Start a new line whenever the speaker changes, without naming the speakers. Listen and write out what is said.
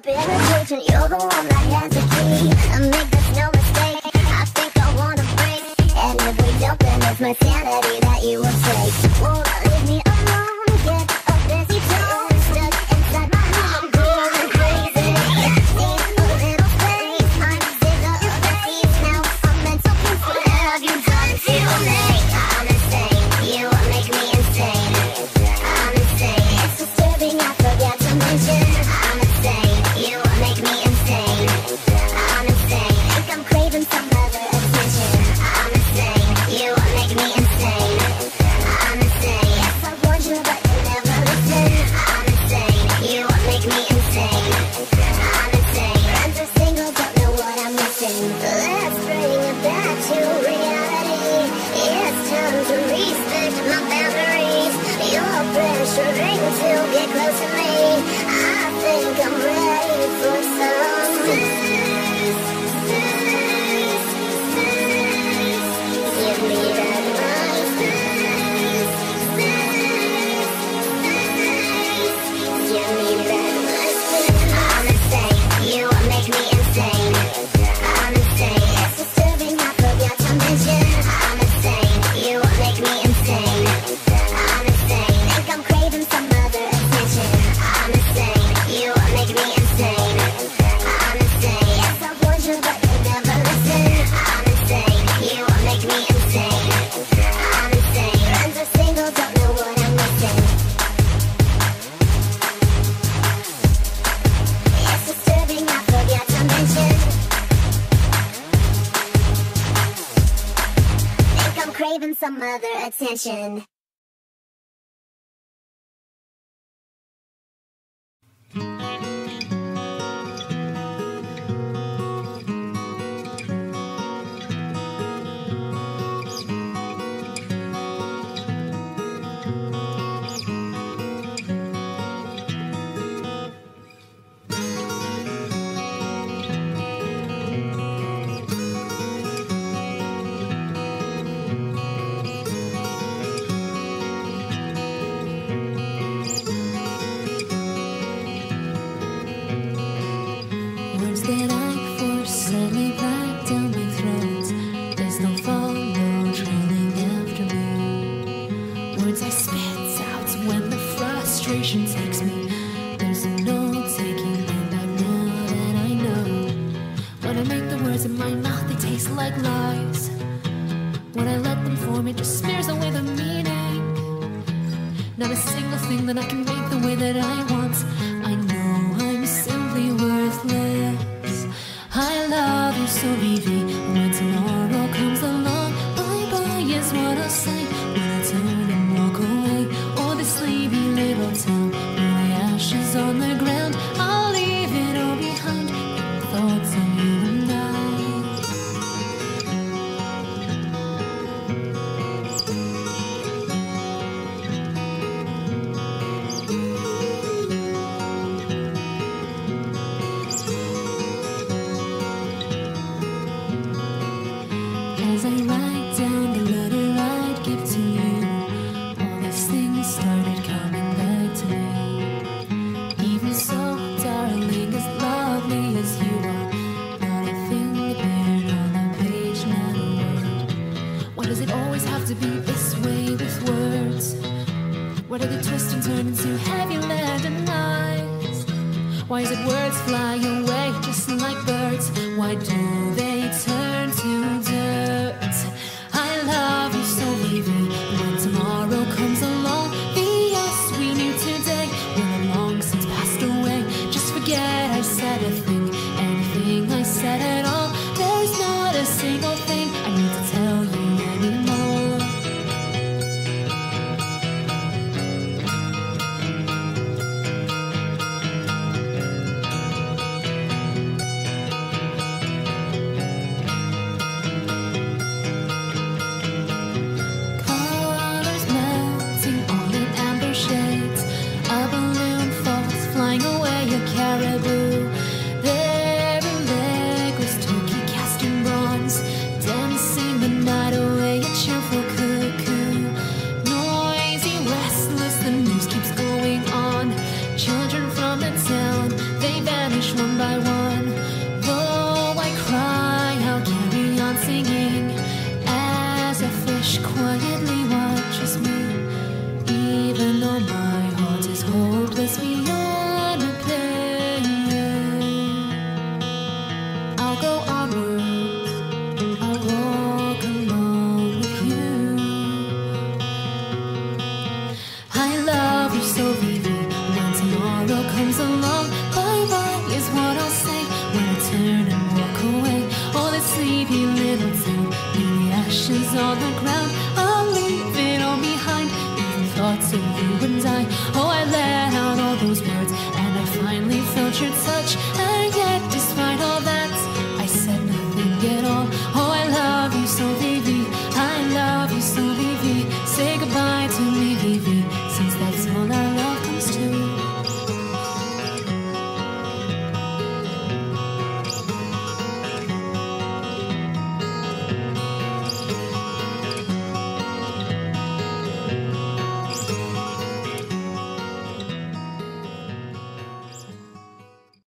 up in a cage and you're the one that has the key. And make this no mistake, I think I wanna break. And if we don't, then it's my sanity that you will take. Won't leave me alone, get a busy tone. Stuck inside my head, I'm going crazy. Need a little space, I'm sick of the seas now. I'm mental peace, what have you done to me? I'm insane, you make me insane. I'm insane, it's disturbing, I forgot to mention. I'm insane, you make me insane. I'm insane, think I'm craving some other attention. I'm insane, you make me insane. I'm insane, yes I warned you but you never listen. I'm insane, you make me insane. I'm insane, friends are single, don't know what I'm missing. Let's bring it back to reality. It's time to respect my boundaries. You're pressuring to get close to me. I think I'm ready for some space. Give me that right space. Give me that right space. I'm insane, you make me insane. I'm insane, it's disturbing, I forgot to mention. I'm insane, you make me insane. I'm insane, think I'm craving some other attention. I'm insane, you make me insane. I'm insane, yes I warned you but you never listen. I'm insane, you make me insane. I'm insane, friends are single, don't know what I'm missing. It's disturbing, I forgot to mention. Think I'm craving some other attention.
Words that I force suddenly back down my throat. There's no follow trailing after me. Words I spit out when the frustration takes me. There's no taking them back now that I know. When I make the words in my mouth, they taste like lies. When I let them form, it just smears away the meaning. Not a single thing that I can make the way that I want. I know I'm simply worthless. I love you so, baby. When tomorrow comes along, bye-bye is what I'll say. When I turn and walk away, oh, this sleepy little town, with the ashes on the ground, I'll leave it all behind. Thoughts of you and I. As I write down the letter I'd give to you, all these things started coming back to me. Even so, darling, as lovely as you are, not a thing appeared on the page, not a word. Why does it always have to be this way with words? Why do they twist and turn into heavy lead and eyes? Why is it words fly away just like birds? Why do they turn to dirt? I love you so, baby. When tomorrow comes along, the us we knew today will have long since passed away. Just forget I said a thing, anything I said at all. There's not a single thing I need to tell you anymore. singing as a fish quietly watches me, even though my heart is hopeless beyond repair. I'll go onwards, I'll walk along with you. I love you so, Vivi. When tomorrow comes along, bye-bye is what I'll say when I turn and walk away. Oh, let's leave you little too, leave the ashes on the